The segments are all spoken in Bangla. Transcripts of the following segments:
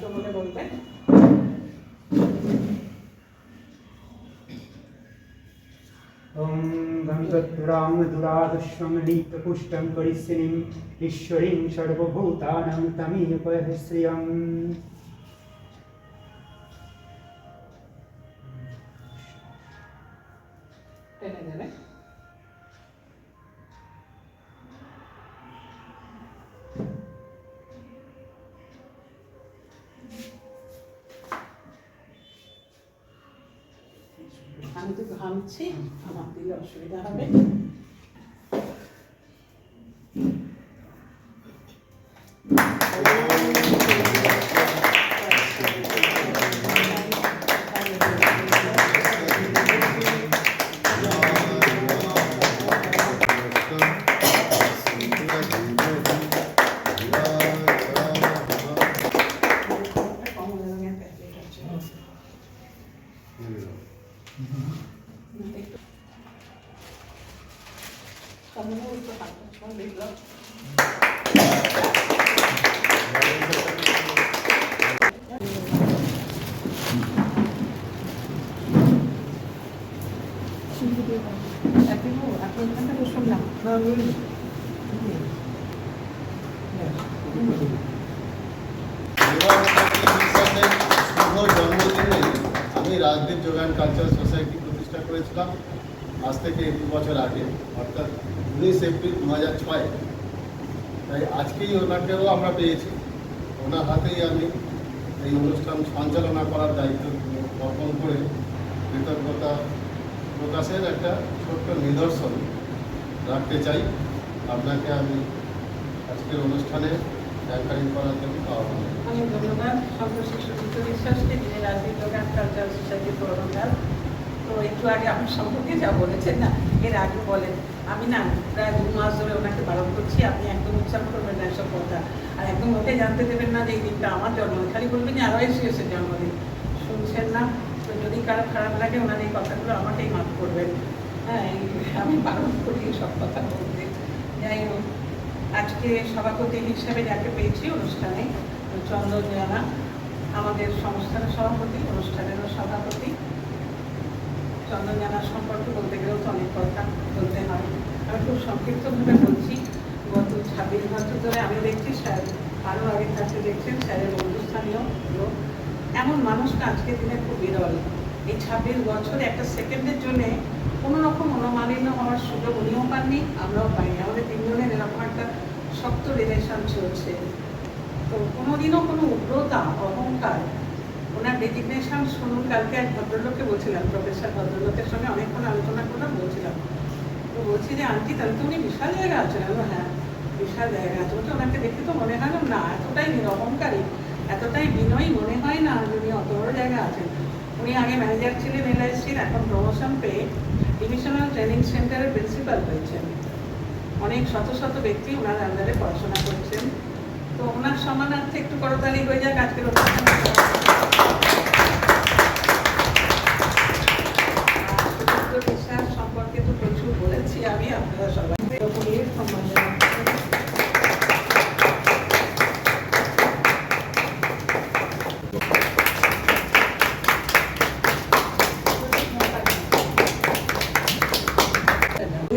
মন্ত্র বলে বলবেন। ওম গঙ্গোত্তরাং দুরাদস্যং নিত্যপুষ্টং করিষ্যিনীং ঈশ্বরীং সর্বভূতানাং তমেব শ্রিয়ং। টেনে দেবে। আমি তো ঘামছি, আমার দিলে অসুবিধা হবে। আমি রাজদীপ যোগান কালচারাল সোসাইটি প্রতিষ্ঠা করেছিলাম আজ থেকে 2 বছর আগে, অর্থাৎ 19 এপ্রিল 2006। তাই আজকেই ওনাকেও আমরা পেয়েছি। ওনার হাতেই আমি এই অনুষ্ঠান সঞ্চালনা করার দায়িত্ব অর্পণ করে কৃতজ্ঞতা প্রকাশের একটা ছোট্ট নিদর্শন রাখতে চাই। আপনাকে আমি আজকের অনুষ্ঠানে অ্যাঙ্কারিং করার জন্য আহ্বান জানাই। অনেক ধন্যবাদ সর্বশিশু বিশ্বাসকে, যিনি রাজদীপ যোগান কালচারাল সোসাইটির প্রধান। তো একটু আগে আমার সম্পর্কে যা বলেছেন না, এর আগে বলেন, আমি না প্রায় 2 মাস ধরে ওনাকে বারণ করছি, আপনি একদম উচ্চারণ করবেন না এসব কথা, আর একদম ওকে জানতে দেবেন না যে এই দিনটা আমার জন্মদিন, খালি বলবেন যে RYCS-এর জন্মদিন। শুনছেন না? তো যদি কারো খারাপ লাগে ওনার এই কথাগুলো আমাকেই মাফ করবেন। হ্যাঁ, আমি বারণ করি সব কথা বলতে। যাই হোক, আজকে সভাপতি হিসেবে যাকে পেয়েছি অনুষ্ঠানে, চন্দন জানা, আমাদের সংস্থানের সভাপতি, অনুষ্ঠানেরও সভাপতি। চন্দন জানার সম্পর্কে বলতে গেলেও তো অনেক কথা বলতে হয়। আমি খুব সংক্ষিপ্তভাবে বলছি। গত 26 বছর ধরে আমি দেখছি, স্যার আরও আগে থাকতে দেখছেন, স্যারের বন্ধুস্থানীয় লোক। এমন মানুষটা আজকের দিনে খুব বিরল। এই 26 বছরে একটা সেকেন্ডের জন্যে কোনো রকম মনোমালিন্য হওয়ার সুযোগ উনিও পাননি, আমরাও পাইনি। আমাদের 3 জনের এরকম একটা শক্ত রিলেশন চলছে। তো কোনোদিনও কোনো উগ্রতা, অহংকার, ওনার ডেজিগনেশন শুনুন। কালকে এক ভদ্রলোককে বলছিলাম, প্রফেসর ভদ্রলোকের সঙ্গে অনেকক্ষণ আলোচনা করলাম, বলছিলাম, তো বলছি যে আন্টি তাহলে তো উনি বিশাল জায়গা আছেন। হ্যাঁ, বিশাল জায়গা আছে। বলছে ওনাকে দেখে তো মনে হয় না এতটাই নিরহংকারী, এতটাই বিনয়ী মনে হয় না যে উনি অত বড় জায়গা আছেন। উনি আগে ম্যানেজার ছিলেন LIC-র, এখন প্রমোশন পেয়ে ডিভিশনাল ট্রেনিং সেন্টারের প্রিন্সিপাল হয়েছেন। অনেক শত শত ব্যক্তি ওনার আন্ডারে পড়াশোনা করছেন। তো ওনার সম্মানার্থে একটু করতালি হয়ে যাক আজকের অনুষ্ঠানে। বিশ্বাস সম্পর্কে তো প্রচুর বলেছি আমি, আপনারা সবাই সম্মান জানাচ্ছি।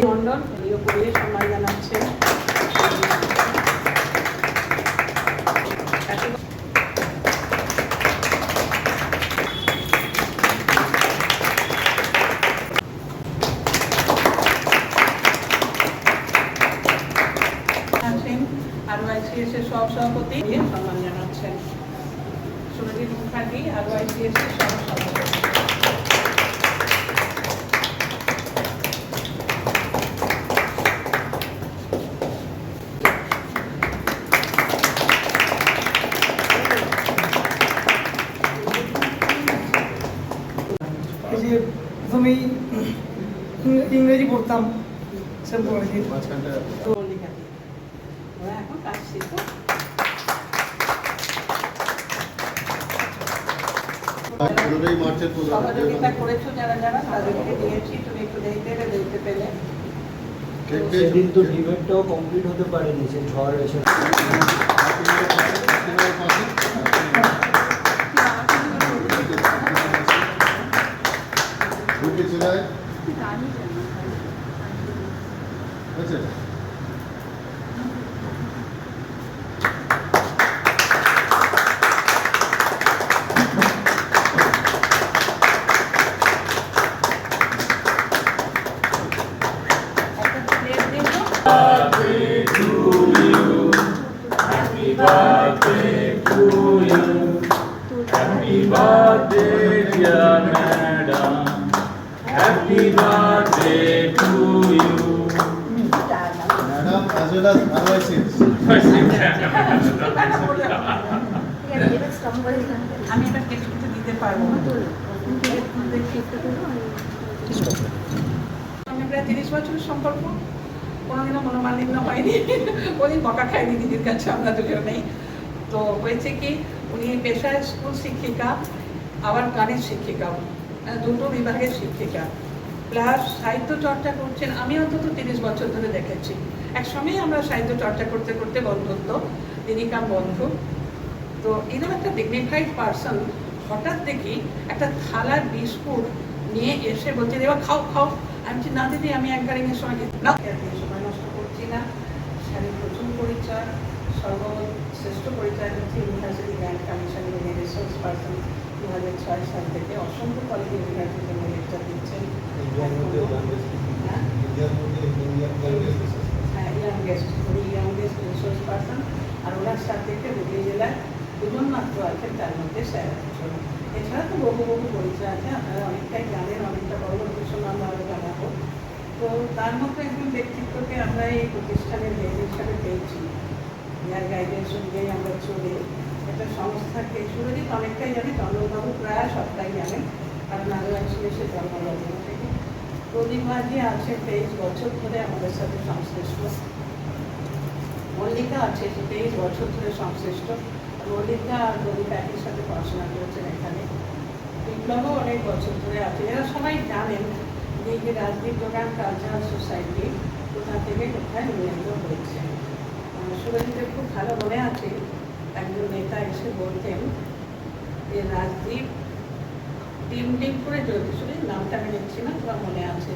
মন্ডল উনিও পুলিশ সম্মান জানাচ্ছেন। RYCS-এর সহসভাপতি সম্মান জানাচ্ছেন। সুরজিৎ মুখার্জি RYCS-এর সহসভাপতি। প্রথমেই ইংরেজি পড়তাম, সব পড়ে দিই। ওরা এখন কাজ শিখো। সহযোগিতা করেছো যারা যারা, তাদেরকে দিয়েছি, তুমি একটু দেখতে পেলে। সেদিন তো ডিবেটটাও কমপ্লিট হতে পারেনি, সে ঝড় এসে। ঢুকে চলে আয় বুঝছে একটা প্লেট দেবো। Happy birthday, dear madam. Happy birthday to you. Madam as well as advices আমি এবার কেটে কেটে দিতে পারবো না। আমি প্রায় 30 বছরের সম্পর্ক, কোনোদিনও মনোমালিন্য হয়নি, কোনোদিন বকা খাইনি দিদির কাছে, আমরা দুজন নেই। তো হয়েছে কি, উনি পেশায় স্কুল শিক্ষিকা, আবার গানের শিক্ষিকাও, দুটো বিভাগের শিক্ষিকা, প্লাস সাহিত্য চর্চা করছেন। আমি অন্তত 30 বছর ধরে দেখেছি। একসময় আমরা সাহিত্য চর্চা করতে করতে বন্ধুত্ব, তিনি কাম বন্ধু। তো এরকম একটা ডিগনিফাইড পার্সন হঠাৎ দেখি একটা থালার বিস্কুট নিয়ে এসে বলছে, এবার খাও খাও। আমি বলছি, না দিদি, আমি একবার এর সময় না, সময় নষ্ট করছি না। স্যারের প্রচুর পরিচয়, সর্বশ্রেষ্ঠ পরিচয় হচ্ছে university grand commission resource person 2006 সাল থেকে অসংখ্য কলেজ ইউনিভার্সিটিতে লেকচার দিচ্ছেন। ইয়াংগেস্ট, উনি ইয়াংগেস্ট রিসোর্স পার্সন। আর ওনার সাথে হুগলি জেলায় দুজন মাত্র আছেন, তার মধ্যে স্যার একজন। এছাড়া তো বহু বহু পরিচয় আছে, আপনারা অনেকটাই জানেন, অনেকটা পরবর্তী আমরা আরও জানাবো। তো তার মধ্যে একজন ব্যক্তিত্বকে আমরা এই প্রতিষ্ঠানের হেড হিসাবে পেয়েছি, যার গাইডেন্স অনুযায়ী আমরা চলে একটা সংস্থাকে সুরজিৎ অনেকটাই জানে, চন্দ্রবাবু প্রায় সবটাই জানেন, কারণ আরও একসঙ্গে সে জন্মলগ্ন থেকে। প্রদীপ মাঝি আছে 23 বছর ধরে আমাদের সাথে সংশ্লিষ্ট। মল্লিকা আছে, সে 23 বছর ধরে সংশ্লিষ্ট। মল্লিকা আর প্রদীপ একই সাথে পড়াশোনা করেছেন এখানে। বিপ্লবও অনেক বছর ধরে আছে। এরা সবাই জানেন যে এই যে রাজদীপ যোগান কালচারাল সোসাইটি কোথা থেকে কোথায় নির্মিত হয়েছে। সুরজিতের খুব ভালো মনে আছে, একজন নেতা এসে বলতেন যে রাজদীপ টিম টিম করে চলছে। শুধু নামটা আমি নিচ্ছি না, তোমার মনে আছে,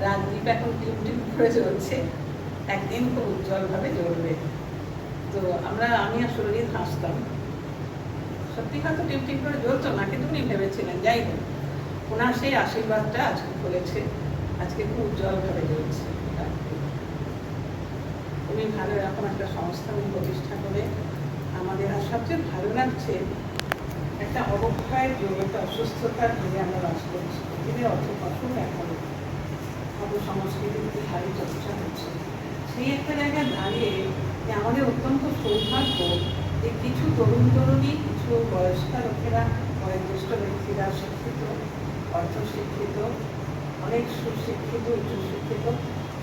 রাজদীপ এখন টিম টিম করে চলছে, একদিন খুব উজ্জ্বলভাবে জ্বলবে। তো আমি আর সুরজিৎ হাসতাম। সত্যি হয়তো টিম টিম করে জ্বলতো না, কিন্তু উনি ভেবেছিলেন। যাই হোক, ওনার সেই আশীর্বাদটা আজকে ফলেছে, আজকে খুব উজ্জ্বলভাবে জ্বলছে। উনি ভালো এরকম একটা সংস্থা উনি প্রতিষ্ঠা করে আমাদের। আর সবচেয়ে ভালো লাগছে, একটা অবক্ষয়ের যুগ, একটা অসুস্থতার যুগে আমরা বাস করছি। পৃথিবীর অসুখ এখনো অপসংস্কৃতির কি হারে চর্চা হচ্ছে। সেই একটা জায়গায় দাঁড়িয়ে যে আমাদের অত্যন্ত সৌভাগ্য যে কিছু তরুণ তরুণী, কিছু বয়স্কা লোকেরা, বয়োজ্যেষ্ঠ ব্যক্তিরা শিক্ষিত, অর্থশিক্ষিত, অনেক সুশিক্ষিত, উচ্চশিক্ষিত,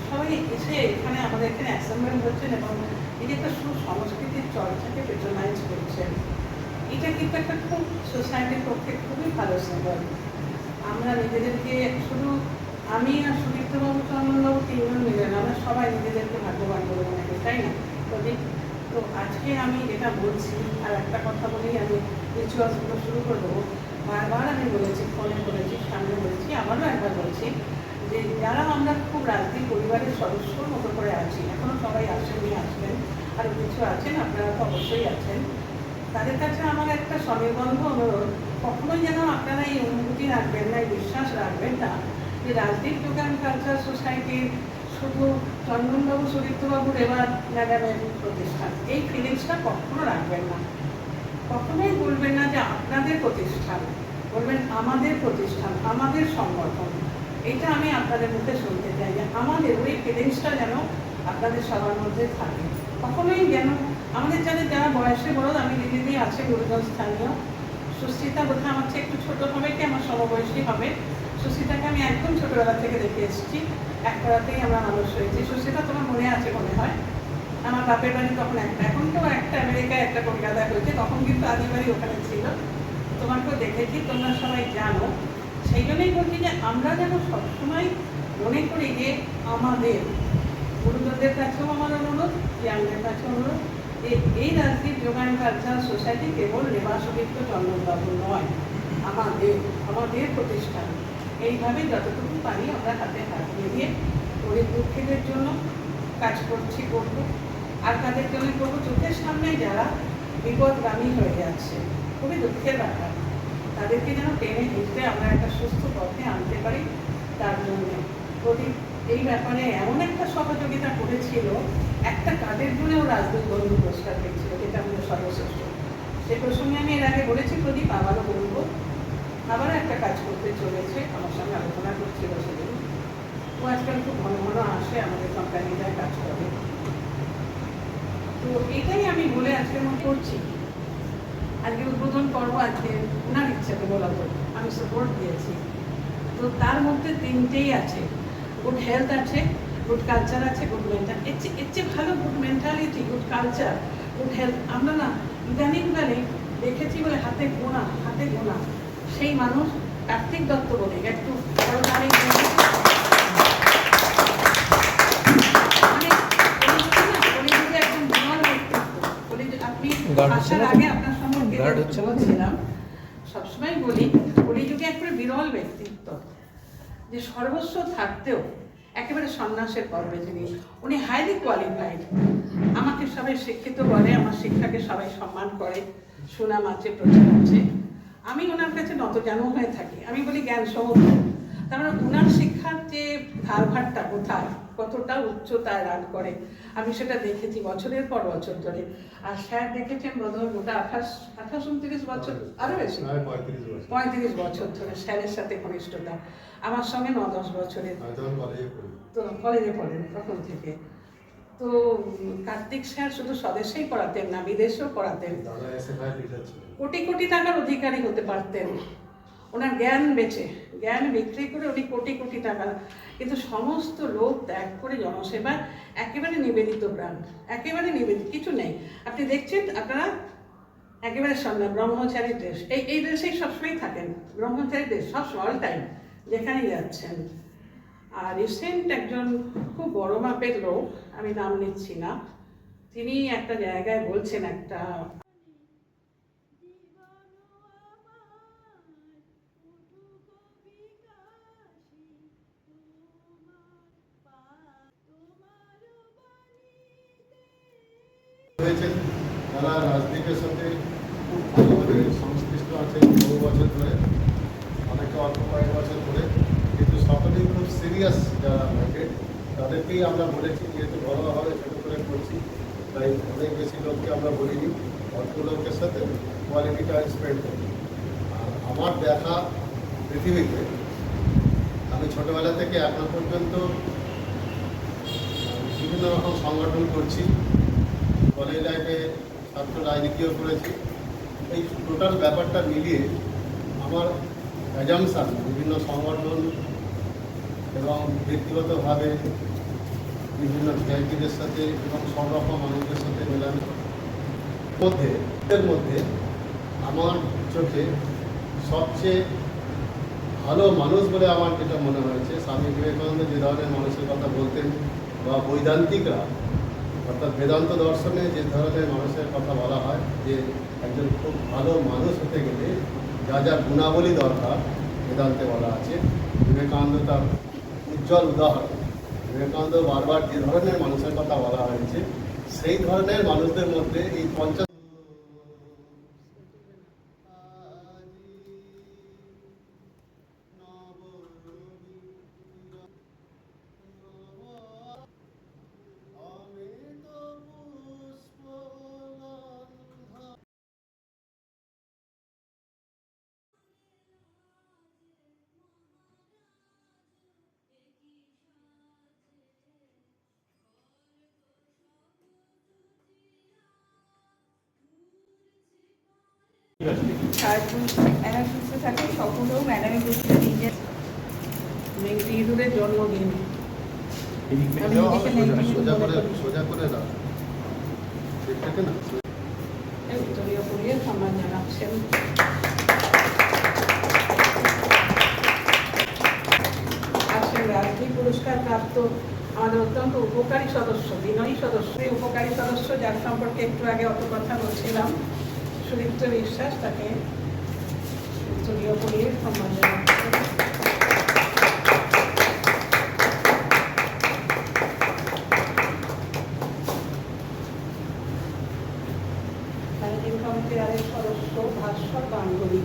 সবাই এসে এখানে আমাদের এখানে অ্যাসেম্বল হচ্ছেন এবং এই যে একটা সুসংস্কৃতির চর্চাকে পেট্রোনাইজ করছেন। এটা কিন্তু একটা খুব সোসাইটির পক্ষে খুবই ভালো সিম্বল। আমরা নিজেদেরকে শুধু আমি আর সুদীপ্তবাবু, চন্দনবাবু তিনজন মিলে না, আমরা সবাই নিজেদেরকে ভাগ্যবান বলে মনে করি, তাই না? তো আজকে আমি যেটা বলছি, আর একটা কথা বলেই আমি রিচুয়ালসগুলো শুরু করে দেবো। বারবার আমি বলেছি, ফোনে বলেছি, সামনে বলেছি, আবারও একবার বলছি যে যারা আমরা খুব রাজনীতি পরিবারের সদস্যর মতো করে আছি, এখনও সবাই আসেননি, আসবেন, আরও কিছু আছেন, আপনারা তো অবশ্যই আছেন, তাদের কাছে আমার একটা স্বনির্বন্ধ অনুরোধ, কখনোই যেন আপনারা এই অনুভূতি রাখবেন না, এই বিশ্বাস রাখবেন না যে রাজদীপ যোগান কালচার সোসাইটির শুধু চন্দনবাবু, সুদীপ্তবাবুর এবার ম্যাডামের প্রতিষ্ঠান। এই ফিলিংসটা কখনো রাখবেন না। কখনোই বলবেন না যে আপনাদের প্রতিষ্ঠান, বলবেন আমাদের প্রতিষ্ঠান, আমাদের সংগঠন। এটা আমি আপনাদের মুখে শুনতে চাই যে আমাদের ওই ফিলিংসটা যেন আপনাদের সবার মধ্যে থাকে। কখনোই যেন আমাদের যারা বয়সে বড়, আমি দিদি আছে গুরুজন স্থানীয়, সুস্মিতা বোধহয় আমার চেয়ে একটু ছোটো হবে, কি আমার সমবয়সী হবে। সুস্মিতাকে আমি একদম ছোটোবেলা থেকে দেখে এসেছি, এক করাতেই আমরা মানুষ হয়েছি। সুস্মিতা তোমার মনে আছে মনে হয়, আমার বাপের বাড়ি তখন একটা, এখন তো একটা আমেরিকায়, একটা কলকাতায় হয়েছে, তখন কিন্তু আদি বাড়ি ওখানে ছিল। তোমাকেও দেখেছি, তোমরা সবাই জানো। সেই জন্যই বলছি যে আমরা যেন সবসময় মনে করি যে আমাদের গুরুজনদের কাছেও আমার অনুরোধ, ইয়াংদের কাছেও অনুরোধ, যে এই রাজদীপ যোগান কালচারাল সোসাইটি কেবল রেবা সুদীপ্ত চন্দনবাবু নয়, আমাদের প্রতিষ্ঠান। এইভাবে যতটুকু পারি আমরা হাতে হাত মিলিয়ে গরিব দুঃখীদের জন্য কাজ করব। আর তাদের জন্য করবো চোখের সামনে যারা বিপদগামী হয়ে যাচ্ছে, খুবই দুঃখের ব্যাপার, তাদেরকে যেন টেনে হিঁচড়ে আমরা একটা সুস্থ পথে আনতে পারি। তার জন্যে প্রদীপ এই ব্যাপারে এমন একটা সহযোগিতা করেছিল, একটা কাজের জন্যও রাজদূত বন্ধু পুরস্কার পেয়েছিল, যেটা আমাদের সর্বশ্রেষ্ঠ। সে প্রসঙ্গে আমি এর আগে বলেছি, প্রদীপ আবারও বলবো, আবারও একটা কাজ করতে চলেছে, আমার সঙ্গে আলোচনা করছিল সেদিন। ও আজকাল খুব ঘন ঘন আসে আমাদের কোম্পানিটায় কাজ করে। তো এটাই আমি বলে আজকে মনে করছি, আজকে উদ্বোধন করবো, আজকে ওনার ইচ্ছাতে বলা তো আমি সাপোর্ট দিয়েছি। তো তার মধ্যে তিনটেই আছে, গুড হেলথ আছে, গুড কালচার আছে, গুড মেন্টাল। এর চেয়ে ভালো good mentality, good culture, good health আমরা না ইদানিংকালে দেখেছি বলে হাতে গোনা সেই মানুষ কার্তিক দত্ত বলে একটু আসার আগে আপনার সম্পর্কে বলছিলাম, সবসময় বলি কলিযুগে একেবারে বিরল ব্যক্তিত্ব, যে সর্বস্ব থাকতেও একেবারে সন্ন্যাসের পর্বে যিনি, উনি হাইলি কোয়ালিফাইড। আমাকে সবাই শিক্ষিত বলে, আমার শিক্ষাকে সবাই সম্মান করে, সুনাম আছে, প্রচার আছে। আমি ওনার কাছে নতজানু হয়ে থাকি, আমি বলি জ্ঞান সমুদ্র। তার মানে ওনার শিক্ষার যে ধারভারটা কোথায়, কতটা উচ্চতায় রাগ করে, আমি সেটা দেখেছি বছরের পর বছর ধরে। আর স্যার দেখেছেন বোধহয় গোটা 28-29 বছর, আরও বেশি 35 বছর ধরে স্যারের সাথে ঘনিষ্ঠতা, আমার সঙ্গে 9-10 বছরের। তো কলেজে পড়েন তখন থেকে। তো কার্তিক স্যার শুধু স্বদেশেই পড়াতেন না, বিদেশেও পড়াতেন। কোটি কোটি টাকার অধিকারী হতে পারতেন, ওনার জ্ঞান বিক্রি করে উনি কোটি কোটি টাকা, কিন্তু সমস্ত লোক ত্যাগ করে জনসেবা, একেবারে নিবেদিত প্রাণ, একেবারে নিবেদিত, কিছু নেই। আপনি দেখছেন, আপনারা একেবারে সামনে ব্রহ্মচারী দেশ, এই দেশেই সবসময় থাকেন, ব্রহ্মচারী দেশ সবসময়, অল টাইম যেখানেই যাচ্ছেন। আর রিসেন্ট একজন খুব বড় মাপের লোক, আমি নাম নিচ্ছি না, তিনি একটা জায়গায় বলছেন, একটা হয়েছেন, তারা রাজনীতির সাথে খুব ভালোভাবে সংশ্লিষ্ট আছেন বহু বছর ধরে, অনেকে অল্প কয়েক বছর ধরে, কিন্তু সকলেই খুব সিরিয়াস যারা থাকে তাদেরকেই আমরা বলেছি, যেহেতু বড়ভাবে ছোটো করে করছি, তাই অনেক বেশি লোককে আমরা বলিনি, অল্প লোকের সাথে কোয়ালিটি টাইম স্পেন্ড করি। আর আমার দেখা পৃথিবীতে, আমি ছোটোবেলা থেকে এখন পর্যন্ত বিভিন্ন রকম সংগঠন করছি, কলেজ লাইফে ছাত্র রাজনীতিও করেছি। এই টোটাল ব্যাপারটা মিলিয়ে আমার অ্যাজামশান বিভিন্ন সংগঠন এবং ব্যক্তিগতভাবে বিভিন্ন ভিআইপিদের সাথে এবং সব রকম মানুষদের সাথে এর মধ্যে আমার চোখে সবচেয়ে ভালো মানুষ বলে আমার যেটা মনে হয়েছে, স্বামী বিবেকানন্দ যে ধরনের মানুষের কথা বলতেন, বা বৈদান্তিকরা অর্থাৎ বেদান্ত দর্শনে যে ধরনের মানুষের কথা বলা হয়, যে একজন খুব ভালো মানুষ হতে গেলে যা যা গুণাবলী দরকার বেদান্তে বলা আছে। বিবেকানন্দ তার উজ্জ্বল উদাহরণ। বিবেকানন্দ বারবার যে ধরনের মানুষের কথা বলা হয়েছে, সেই ধরনের মানুষদের মধ্যে এই সুস্থ থাকে, সকলেও ম্যাডামে বলছিল নিজের ইঁদুরের জন্মদিন, আমি নিজেকে সোজা করে না, ঠিকঠাক না, ভিক্টোরিয়া পুলিয়ে সম্মান জানাচ্ছেন। আজকের রাজনীতি পুরস্কার প্রাপ্ত আমাদের অত্যন্ত উপকারী সদস্য, বিনয়ী সদস্য, এই উপকারী সদস্য যার সম্পর্কে একটু আগে অত কথা বলছিলাম, সুদীপ্ত বিশ্বাস, তাকে ভিক্টোরিয়া পুলিয়ে সম্মান জানাচ্ছেন। বান্ধবী